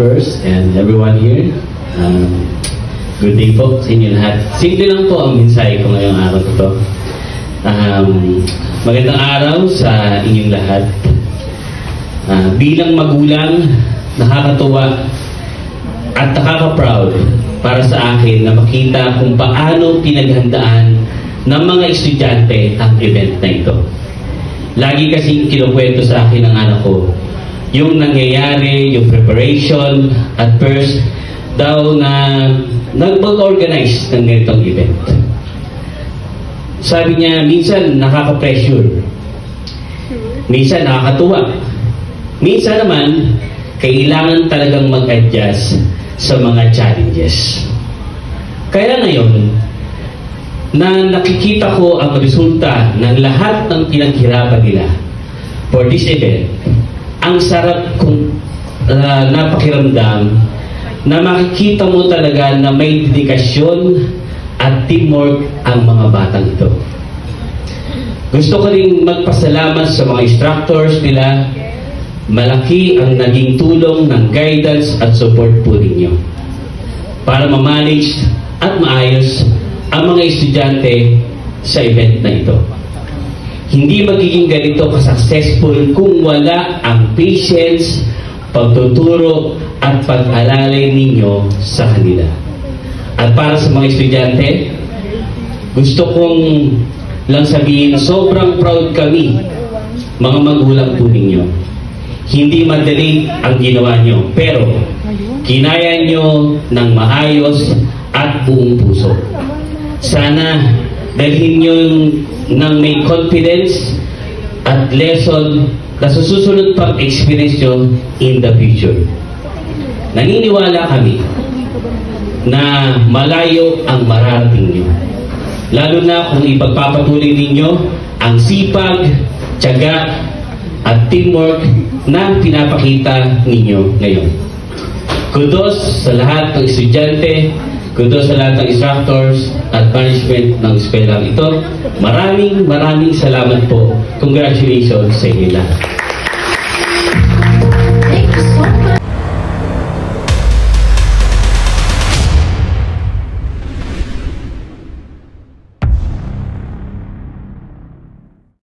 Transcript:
members and everyone here. Good day po sa inyo lahat. Simple lang po ang mensahe ko ngayong araw ito. Magandang araw sa inyong lahat. Bilang magulang, nakakatuwa at nakaka-proud para sa akin na makita kung paano pinaghandaan ng mga estudyante ang event na ito. Lagi kasing kinukwento sa akin ng anak ko yung nangyayari, yung preparation at first daw na nag-organize ng ganitong event. Sabi niya, minsan nakaka-pressure, minsan nakakatuwa, minsan naman kailangan talagang mag-adjust sa mga challenges. Kaya ngayon, na nakikita ko ang resulta ng lahat ng pinaghirapan nila for this event, ang sarap kong napakiramdam na makikita mo talaga na may dedikasyon at teamwork ang mga batang ito. Gusto ko rin magpasalamat sa mga instructors nila. Malaki ang naging tulong ng guidance at support po ninyo para ma-manage at maayos ang mga estudyante sa event na ito. Hindi magiging ganito ka-successful kung wala ang patience, pagtuturo at pag-alalay ninyo sa kanila. At para sa mga estudyante, gusto kong lang sabihin, sobrang proud kami, mga magulang po ninyo. Hindi madali ang ginawa nyo, pero kinaya nyo ng maayos at buong puso. Sana dalhin nyo ng may confidence at lesson na susunod pang experience nyo in the future. Naniniwala kami na malayo ang mararating nyo. Lalo na kung ipagpapatuloy ninyo ang sipag, tiyaga at teamwork na pinapakita ninyo ngayon. Kudos sa lahat ng estudyante, kudos sa lahat ng instructors at management ng eskwela ito. Maraming salamat po. Congratulations sa inyo lahat.